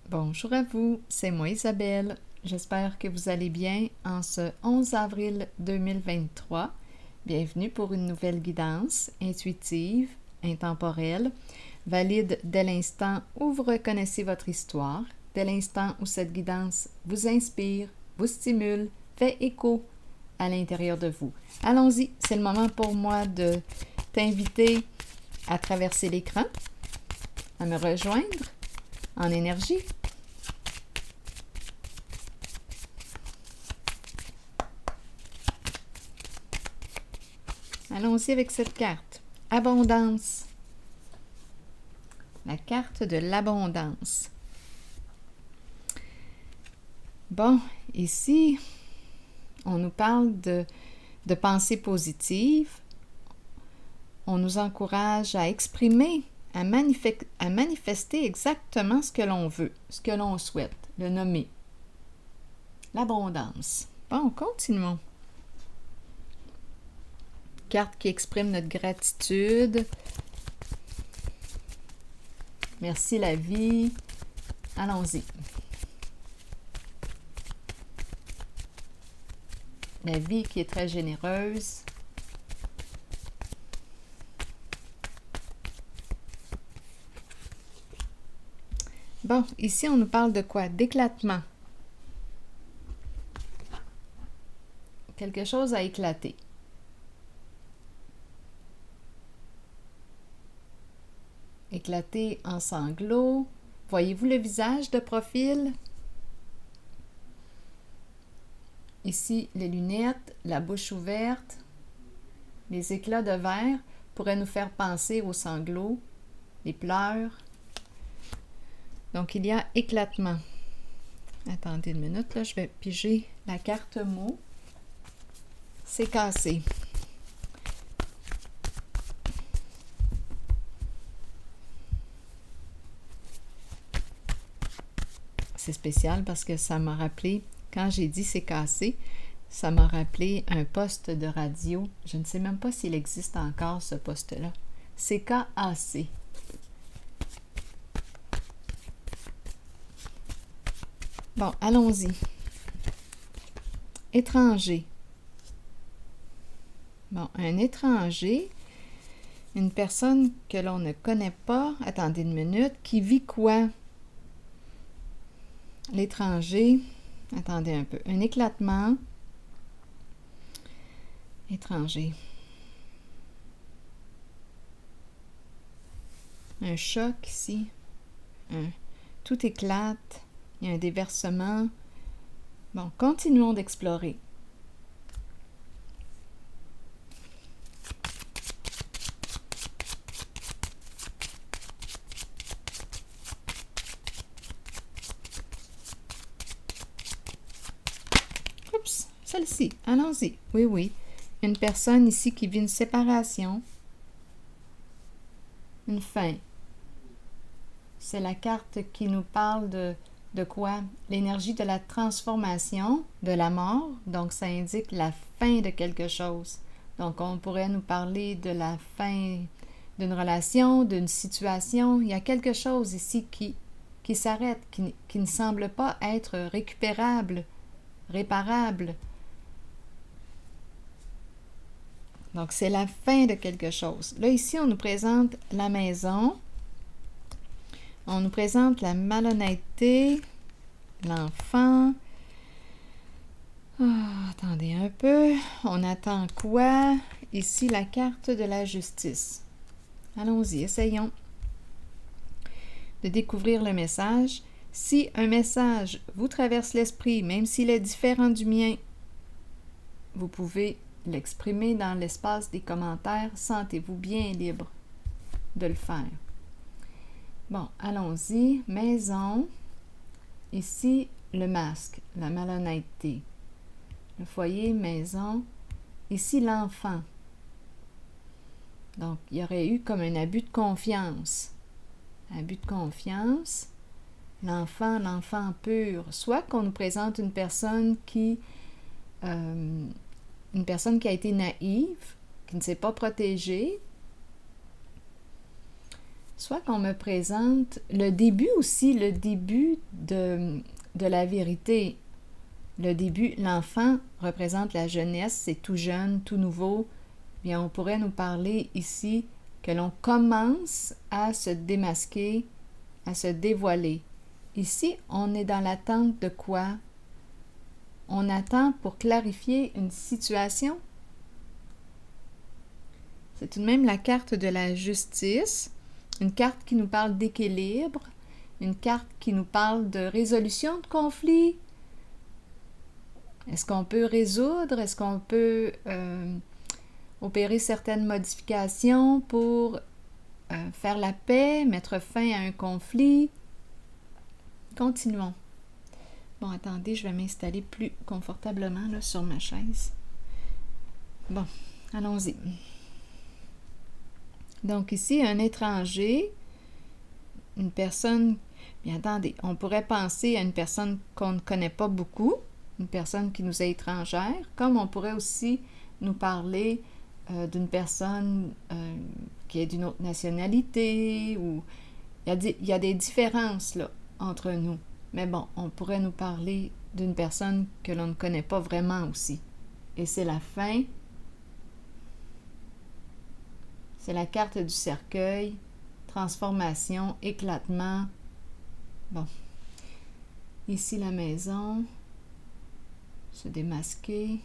Bonjour à vous, c'est moi Isabelle. J'espère que vous allez bien en ce 11 avril 2023. Bienvenue pour une nouvelle guidance intuitive, intemporelle, valide dès l'instant où vous reconnaissez votre histoire, dès l'instant où cette guidance vous inspire, vous stimule, fait écho à l'intérieur de vous. Allons-y, c'est le moment pour moi de t'inviter à traverser l'écran, à me rejoindre en énergie. Allons-y avec cette carte. Abondance. La carte de l'abondance. Bon, ici, on nous parle de pensée positive. On nous encourage à exprimer, à manifester exactement ce que l'on veut, ce que l'on souhaite, le nommer. L'abondance. Bon, continuons. Carte qui exprime notre gratitude. Merci la vie. Allons-y. La vie qui est très généreuse. Bon, ici on nous parle de quoi? D'éclatement. Quelque chose a éclaté. Éclaté en sanglots. Voyez-vous le visage de profil? Ici, les lunettes, la bouche ouverte, les éclats de verre pourraient nous faire penser aux sanglots, les pleurs. Donc, il y a éclatement. Attendez une minute, là, je vais piger la carte mot. C'est cassé. C'est spécial parce que ça m'a rappelé, quand j'ai dit c'est cassé, ça m'a rappelé un poste de radio. Je ne sais même pas s'il existe encore, ce poste-là. C'est CAC. Bon, allons-y. Étranger. Bon, un étranger, une personne que l'on ne connaît pas, attendez une minute, qui vit quoi? L'étranger, attendez un peu, un éclatement, étranger. Un choc ici, tout éclate, il y a un déversement. Bon, continuons d'explorer. Oups, celle-ci, allons-y. Oui, oui. Une personne ici qui vit une séparation, une fin. C'est la carte qui nous parle de quoi? L'énergie de la transformation, de la mort. Donc, ça indique la fin de quelque chose. Donc, on pourrait nous parler de la fin d'une relation, d'une situation. Il y a quelque chose ici qui s'arrête, qui ne semble pas être récupérable, réparable. Donc, c'est la fin de quelque chose. Là, ici, on nous présente la maison. On nous présente la malhonnêteté, l'enfant. Attendez un peu. On attend quoi? Ici, la carte de la justice. Allons-y, essayons de découvrir le message. Si un message vous traverse l'esprit, même s'il est différent du mien, vous pouvez l'exprimer dans l'espace des commentaires. Sentez-vous bien libre de le faire. Bon, allons-y. Maison. Ici, le masque, la malhonnêteté. Le foyer, maison. Ici, l'enfant. Donc, il y aurait eu comme un abus de confiance. Abus de confiance. L'enfant pur. Soit qu'on nous présente une personne qui a été naïve, qui ne s'est pas protégée. soit qu'on me présente le début aussi, le début de la vérité. Le début, l'enfant représente la jeunesse, c'est tout jeune, tout nouveau. Bien, on pourrait nous parler ici que l'on commence à se démasquer, à se dévoiler. Ici, on est dans l'attente de quoi? On attend pour clarifier une situation. C'est tout de même la carte de la justice, une carte qui nous parle d'équilibre, une carte qui nous parle de résolution de conflits. Est-ce qu'on peut résoudre? Est-ce qu'on peut opérer certaines modifications pour faire la paix, mettre fin à un conflit? Continuons. Bon, attendez, je vais m'installer plus confortablement là, sur ma chaise. Bon, allons-y. Donc ici, un étranger, une personne... Bien, attendez, on pourrait penser à une personne qu'on ne connaît pas beaucoup, une personne qui nous est étrangère, comme on pourrait aussi nous parler d'une personne qui est d'une autre nationalité, ou il y a des différences là, entre nous. Mais bon, on pourrait nous parler d'une personne que l'on ne connaît pas vraiment aussi. Et c'est la fin. C'est la carte du cercueil, transformation, éclatement. Bon. Ici, la maison. Se démasquer.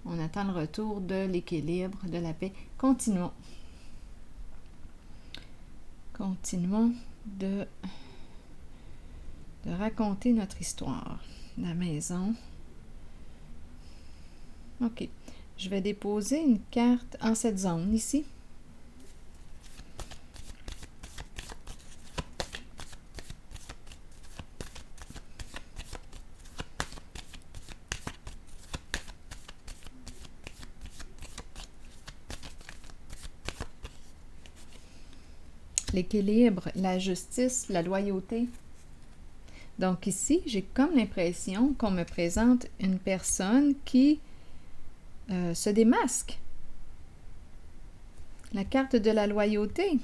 On attend le retour de l'équilibre, de la paix. Continuons. Continuons de raconter notre histoire. La maison. OK. Je vais déposer une carte en cette zone, ici. L'équilibre, la justice, la loyauté. Donc ici, j'ai comme l'impression qu'on me présente une personne qui se démasque. La carte de la loyauté.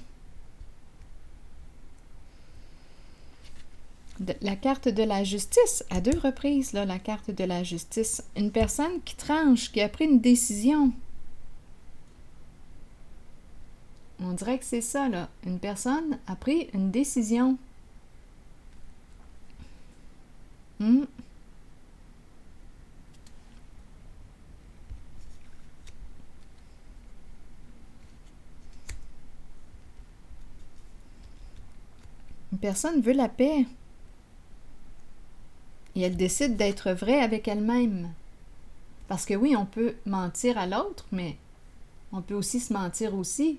La carte de la justice, à 2 reprises, là, la carte de la justice. Une personne qui tranche, qui a pris une décision. On dirait que c'est ça, là. Une personne a pris une décision. Une personne veut la paix. Et elle décide d'être vraie avec elle-même. Parce que oui, on peut mentir à l'autre, mais on peut aussi se mentir aussi.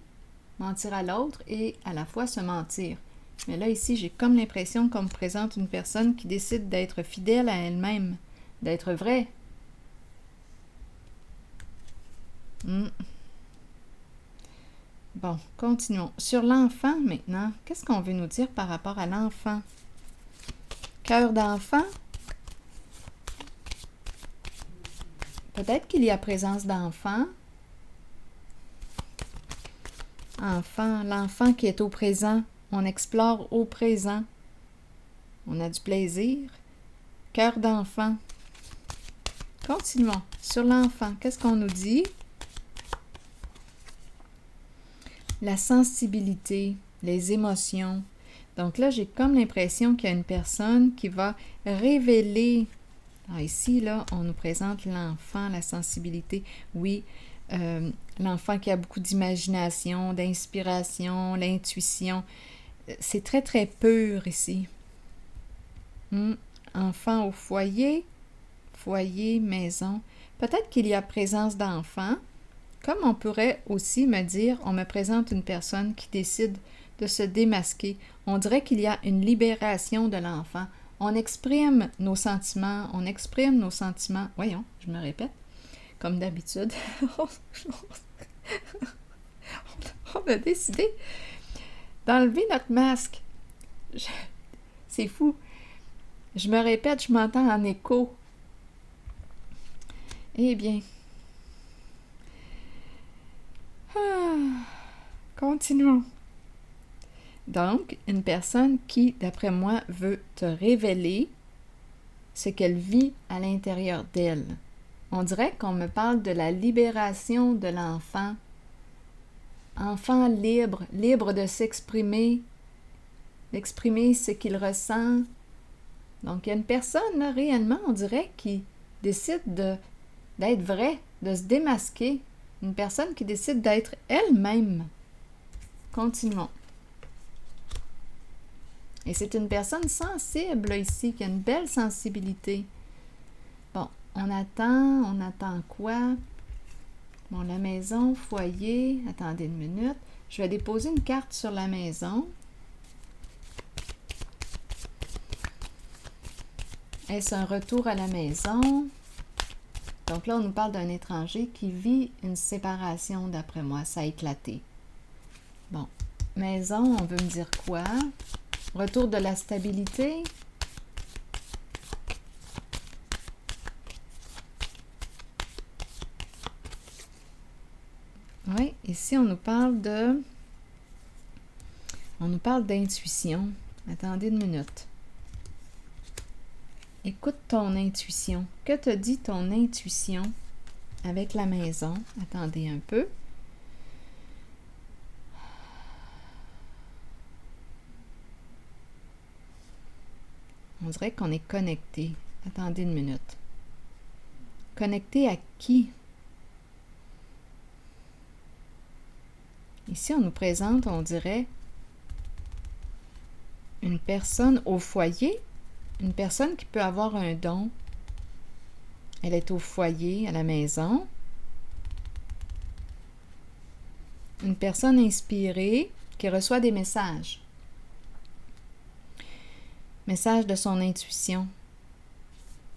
Mentir à l'autre et à la fois se mentir. Mais là, ici, j'ai comme l'impression qu'on me présente une personne qui décide d'être fidèle à elle-même, d'être vraie. Bon, continuons. Sur l'enfant, maintenant, qu'est-ce qu'on veut nous dire par rapport à l'enfant? Cœur d'enfant? Peut-être qu'il y a présence d'enfant. Enfant, l'enfant qui est au présent. On explore au présent. On a du plaisir. Cœur d'enfant. Continuons. Sur l'enfant, qu'est-ce qu'on nous dit? La sensibilité, les émotions. Donc là, j'ai comme l'impression qu'il y a une personne qui va révéler. Alors ici, là, on nous présente l'enfant, la sensibilité. Oui, l'enfant qui a beaucoup d'imagination, d'inspiration, l'intuition. C'est très, très pur ici. Enfant au foyer, foyer, maison. Peut-être qu'il y a présence d'enfants. Comme on pourrait aussi me dire, on me présente une personne qui décide de se démasquer. On dirait qu'il y a une libération de l'enfant. On exprime nos sentiments, Voyons, je me répète, comme d'habitude. On a décidé d'enlever notre masque. C'est fou. Je me répète, je m'entends en écho. Eh bien, continuons. Donc, une personne qui, d'après moi, veut te révéler ce qu'elle vit à l'intérieur d'elle. On dirait qu'on me parle de la libération de l'enfant. Enfant libre, libre de s'exprimer, d'exprimer ce qu'il ressent. Donc, il y a une personne, là, réellement, on dirait, qui décide d'être vraie, de se démasquer. Une personne qui décide d'être elle-même. Continuons. Et c'est une personne sensible, là, ici, qui a une belle sensibilité. Bon, on attend quoi? Bon, la maison, foyer, attendez une minute. Je vais déposer une carte sur la maison. Est-ce un retour à la maison? Donc là, on nous parle d'un étranger qui vit une séparation, d'après moi. Ça a éclaté. Bon, maison, on veut me dire quoi? Retour de la stabilité. Oui, ici, on nous parle d'intuition. Attendez une minute. Écoute ton intuition. Que te dit ton intuition avec la maison? Attendez un peu. On dirait qu'on est connecté. Attendez une minute. Connecté à qui? Ici, on nous présente, on dirait, une personne au foyer, une personne qui peut avoir un don. Elle est au foyer, à la maison. Une personne inspirée qui reçoit des messages. Message de son intuition.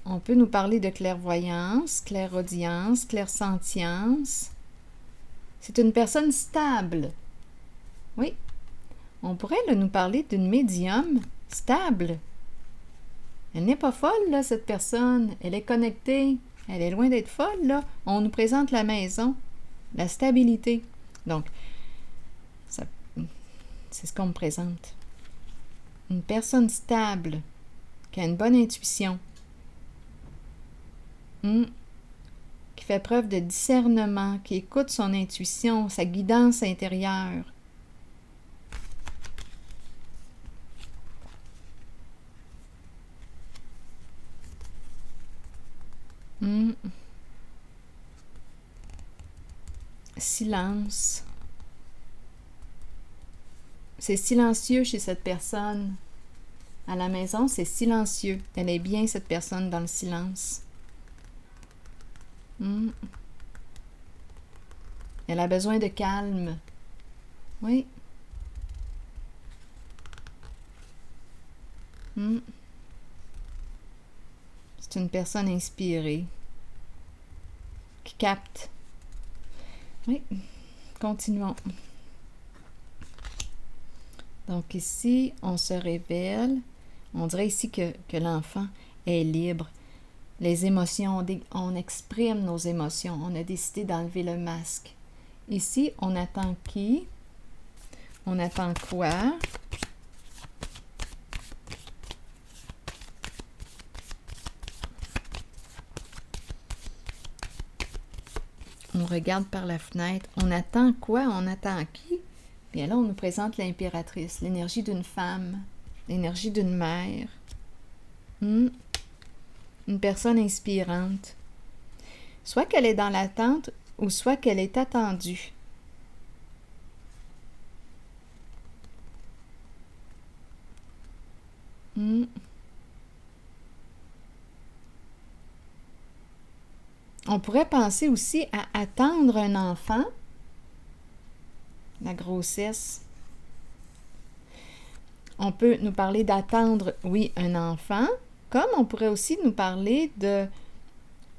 On peut nous parler de clairvoyance, clairaudience, clairsentience. C'est une personne stable. Oui. On pourrait là, nous parler d'une médium stable. Elle n'est pas folle, là, cette personne. Elle est connectée. Elle est loin d'être folle, là. On nous présente la maison, la stabilité. Donc, c'est ce qu'on me présente. Une personne stable, qui a une bonne intuition, qui fait preuve de discernement, qui écoute son intuition, sa guidance intérieure. Silence. C'est silencieux chez cette personne. À la maison, c'est silencieux. Elle est bien, cette personne, dans le silence. Elle a besoin de calme. Oui. C'est une personne inspirée. Qui capte. Oui. Continuons. Donc ici, on se révèle. On dirait ici que l'enfant est libre. Les émotions, on exprime nos émotions. On a décidé d'enlever le masque. Ici, on attend qui? On attend quoi? On regarde par la fenêtre. On attend quoi? On attend qui? Bien là, on nous présente l'impératrice, l'énergie d'une femme, l'énergie d'une mère. Une personne inspirante. Soit qu'elle est dans l'attente ou soit qu'elle est attendue. On pourrait penser aussi à attendre un enfant, la grossesse. On peut nous parler d'attendre, oui, un enfant, comme on pourrait aussi nous parler de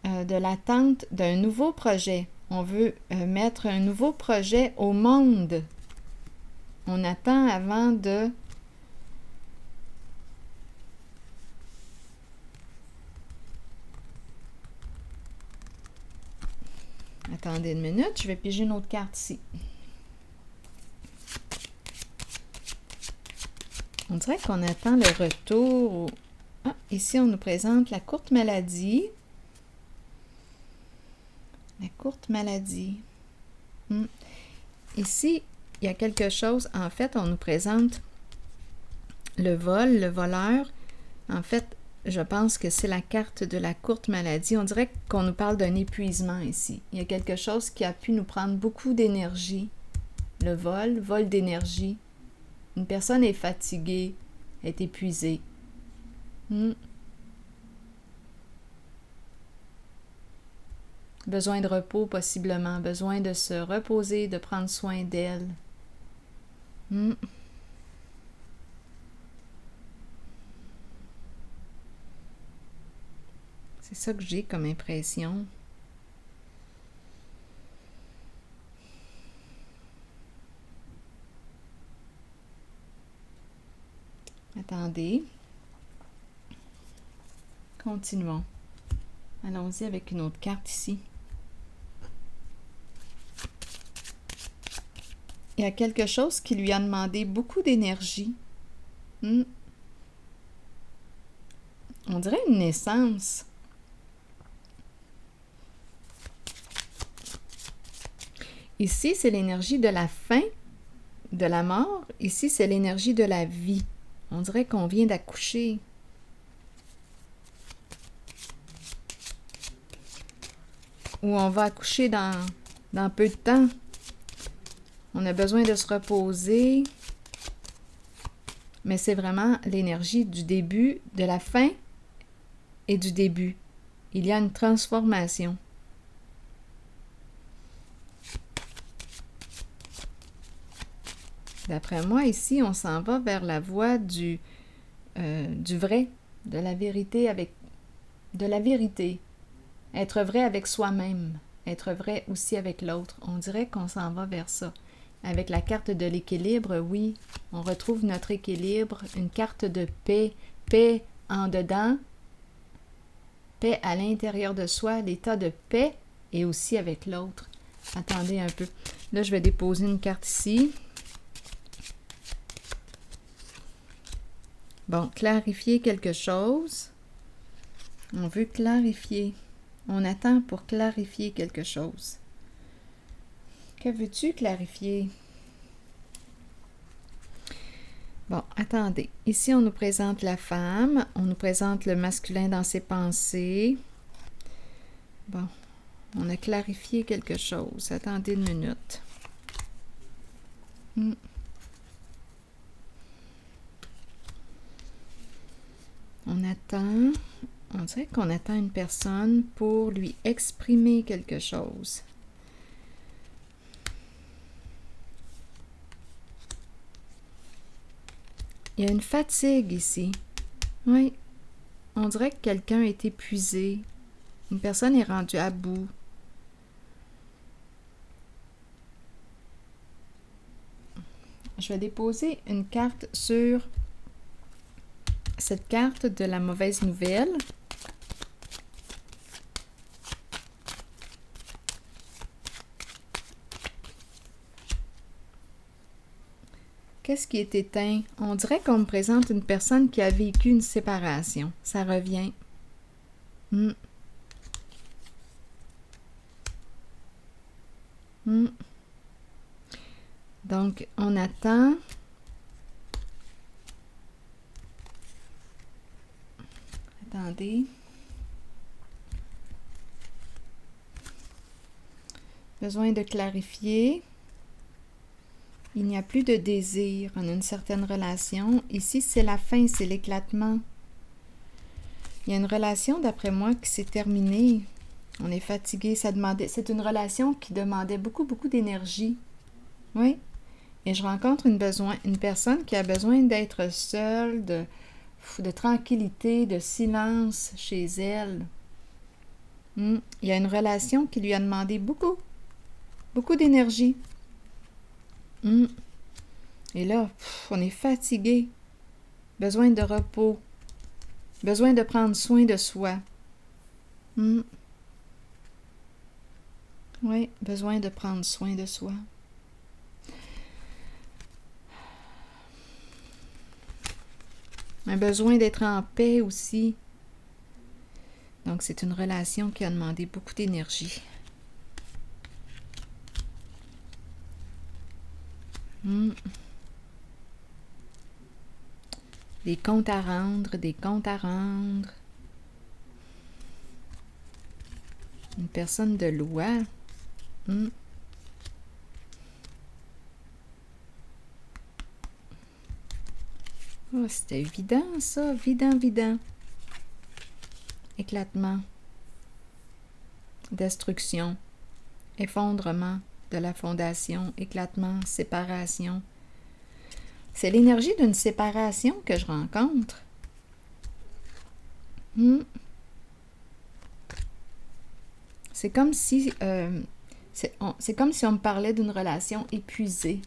l'attente d'un nouveau projet. On veut mettre un nouveau projet au monde. On attend avant de... Attendez une minute, je vais piger une autre carte ici. On dirait qu'on attend le retour. Ah, ici, on nous présente la courte maladie. La courte maladie. Ici, il y a quelque chose. En fait, on nous présente le vol, le voleur. En fait, je pense que c'est la carte de la courte maladie. On dirait qu'on nous parle d'un épuisement ici. Il y a quelque chose qui a pu nous prendre beaucoup d'énergie. Le vol d'énergie. Une personne est fatiguée, est épuisée. Besoin de repos possiblement, besoin de se reposer, de prendre soin d'elle. C'est ça que j'ai comme impression. Attendez. Continuons. Allons-y avec une autre carte ici. Il y a quelque chose qui lui a demandé beaucoup d'énergie. On dirait une naissance. Ici, c'est l'énergie de la fin, de la mort. Ici, c'est l'énergie de la vie. On dirait qu'on vient d'accoucher. Ou on va accoucher dans peu de temps. On a besoin de se reposer. Mais c'est vraiment l'énergie du début, de la fin et du début. Il y a une transformation. D'après moi, ici, on s'en va vers la voie du vrai, de la vérité de la vérité. Être vrai avec soi-même, être vrai aussi avec l'autre. On dirait qu'on s'en va vers ça. Avec la carte de l'équilibre, oui, on retrouve notre équilibre, une carte de paix, paix en dedans, paix à l'intérieur de soi, l'état de paix et aussi avec l'autre. Attendez un peu. Là, je vais déposer une carte ici. Bon, clarifier quelque chose. On veut clarifier. On attend pour clarifier quelque chose. Que veux-tu clarifier? Bon, attendez. Ici, on nous présente la femme. On nous présente le masculin dans ses pensées. Bon, on a clarifié quelque chose. Attendez une minute. On attend. On dirait qu'on attend une personne pour lui exprimer quelque chose. Il y a une fatigue ici. Oui. On dirait que quelqu'un est épuisé. Une personne est rendue à bout. Je vais déposer une carte sur cette carte de la mauvaise nouvelle. Qu'est-ce qui est éteint? On dirait qu'on me présente une personne qui a vécu une séparation. Ça revient. Donc, on attend. Attendez. Besoin de clarifier. Il n'y a plus de désir en une certaine relation. Ici, c'est la fin, c'est l'éclatement. Il y a une relation, d'après moi, qui s'est terminée. On est fatigué. C'est une relation qui demandait beaucoup, beaucoup d'énergie. Oui. Et je rencontre une personne qui a besoin d'être seule, de tranquillité, de silence chez elle. Il y a une relation qui lui a demandé beaucoup, beaucoup d'énergie. Et là, on est fatigué. Besoin de repos. Besoin de prendre soin de soi. Oui, besoin de prendre soin de soi. Un besoin d'être en paix aussi. Donc, c'est une relation qui a demandé beaucoup d'énergie. Des comptes à rendre, des comptes à rendre. Une personne de loi. Oh, c'était évident, ça. Vidant. Éclatement. Destruction. Effondrement de la fondation. Éclatement. Séparation. C'est l'énergie d'une séparation que je rencontre. C'est comme si c'est comme si on me parlait d'une relation épuisée.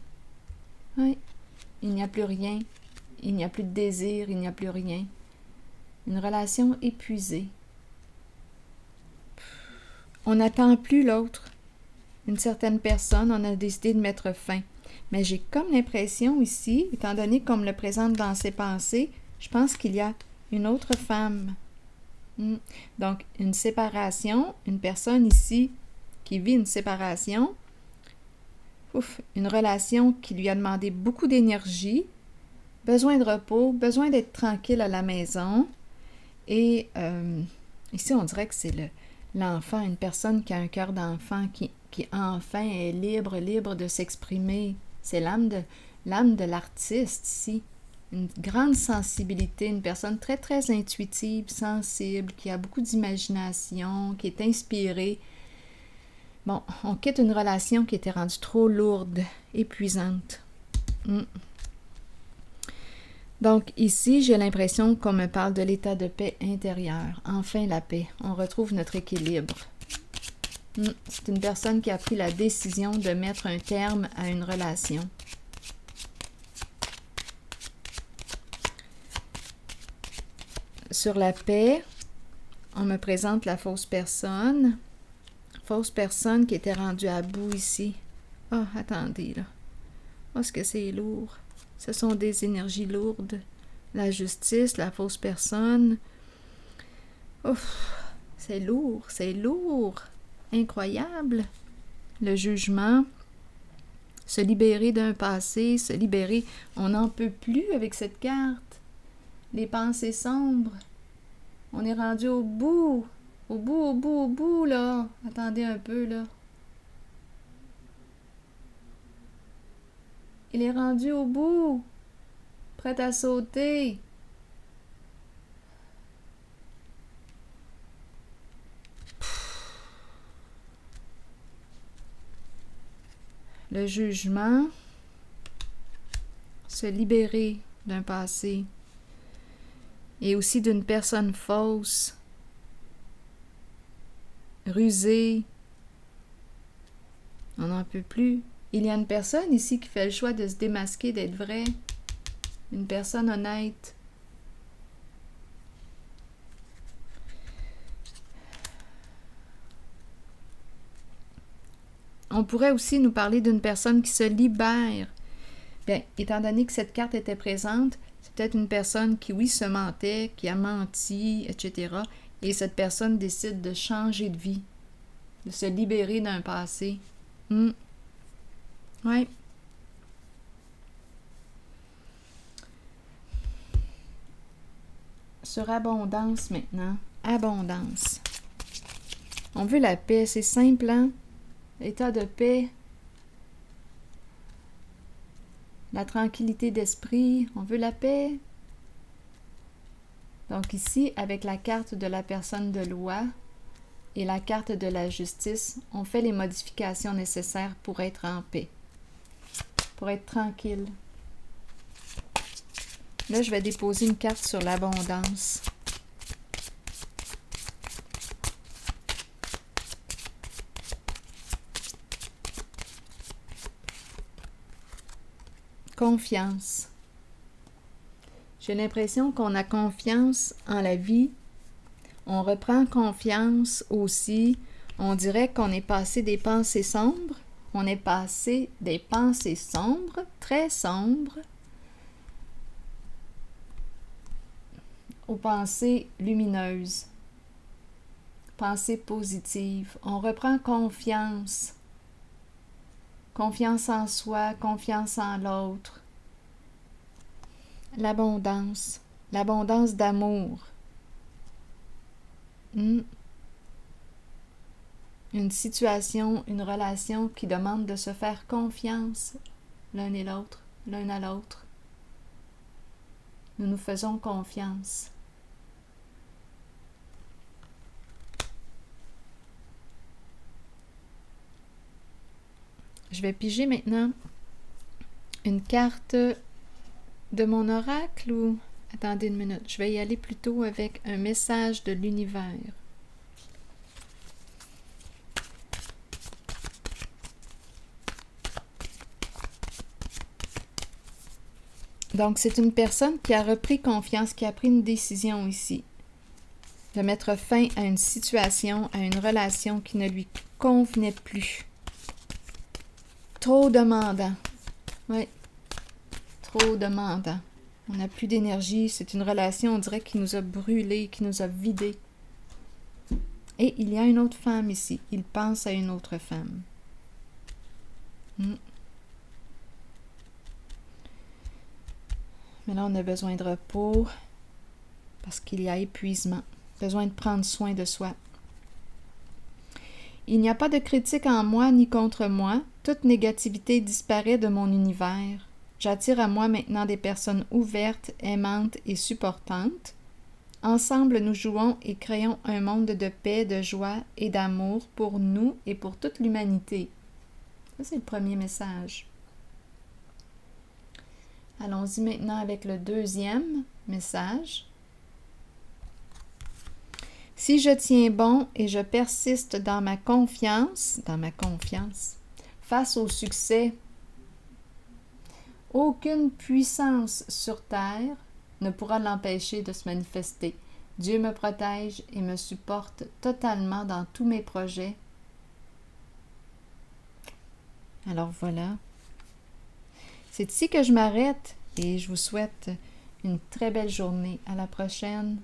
Oui. Il n'y a plus rien. Il n'y a plus de désir, il n'y a plus rien. Une relation épuisée. On n'attend plus l'autre. Une certaine personne, on a décidé de mettre fin. Mais j'ai comme l'impression ici, étant donné qu'on me le présente dans ses pensées, je pense qu'il y a une autre femme. Donc, une séparation, une personne ici qui vit une séparation, une relation qui lui a demandé beaucoup d'énergie, besoin de repos, besoin d'être tranquille à la maison. Et ici, on dirait que c'est l'enfant, une personne qui a un cœur d'enfant, qui enfin est libre de s'exprimer. C'est l'âme de l'artiste ici. Une grande sensibilité, une personne très, très intuitive, sensible, qui a beaucoup d'imagination, qui est inspirée. Bon, on quitte une relation qui était rendue trop lourde, épuisante. Donc ici, j'ai l'impression qu'on me parle de l'état de paix intérieur. Enfin la paix. On retrouve notre équilibre. C'est une personne qui a pris la décision de mettre un terme à une relation. Sur la paix, on me présente la fausse personne. Fausse personne qui était rendue à bout ici. Oh, attendez là. Oh, est-ce que c'est lourd? Ce sont des énergies lourdes. La justice, la fausse personne. Ouf, c'est lourd. Incroyable. Le jugement. Se libérer d'un passé, se libérer. On n'en peut plus avec cette carte. Les pensées sombres. On est rendu au bout. Au bout, là. Attendez un peu, là. Il est rendu au bout. Prêt à sauter. Le jugement. Se libérer d'un passé. Et aussi d'une personne fausse. Rusée. On n'en peut plus. Il y a une personne ici qui fait le choix de se démasquer, d'être vraie. Une personne honnête. On pourrait aussi nous parler d'une personne qui se libère. Bien, étant donné que cette carte était présente, c'est peut-être une personne qui, oui, se mentait, qui a menti, etc. Et cette personne décide de changer de vie, de se libérer d'un passé. Oui. Sur abondance maintenant. Abondance. On veut la paix, c'est simple, hein? L'état de paix. La tranquillité d'esprit. On veut la paix. Donc ici, avec la carte de la personne de loi et la carte de la justice, on fait les modifications nécessaires pour être en paix. Pour être tranquille. Là, je vais déposer une carte sur l'abondance. Confiance. J'ai l'impression qu'on a confiance en la vie. On reprend confiance aussi. On dirait qu'on est passé des pensées sombres. On est passé des pensées sombres, très sombres, aux pensées lumineuses, pensées positives. On reprend confiance. Confiance en soi, confiance en l'autre. L'abondance d'amour. Une situation, une relation qui demande de se faire confiance l'un et l'autre, l'un à l'autre. Nous nous faisons confiance. Je vais piger maintenant une carte de mon oracle ou... Attendez une minute, je vais y aller plutôt avec un message de l'univers. Donc, c'est une personne qui a repris confiance, qui a pris une décision ici. De mettre fin à une situation, à une relation qui ne lui convenait plus. Trop demandant. Oui. Trop demandant. On n'a plus d'énergie. C'est une relation, on dirait, qui nous a brûlés, qui nous a vidés. Et il y a une autre femme ici. Il pense à une autre femme. Mais là, on a besoin de repos parce qu'il y a épuisement. Besoin de prendre soin de soi. Il n'y a pas de critique en moi ni contre moi. Toute négativité disparaît de mon univers. J'attire à moi maintenant des personnes ouvertes, aimantes et supportantes. Ensemble, nous jouons et créons un monde de paix, de joie et d'amour pour nous et pour toute l'humanité. Ça, c'est le premier message. Allons-y maintenant avec le deuxième message. Si je tiens bon et je persiste dans ma confiance, face au succès, aucune puissance sur terre ne pourra l'empêcher de se manifester. Dieu me protège et me supporte totalement dans tous mes projets. Alors voilà. C'est ici que je m'arrête et je vous souhaite une très belle journée. À la prochaine.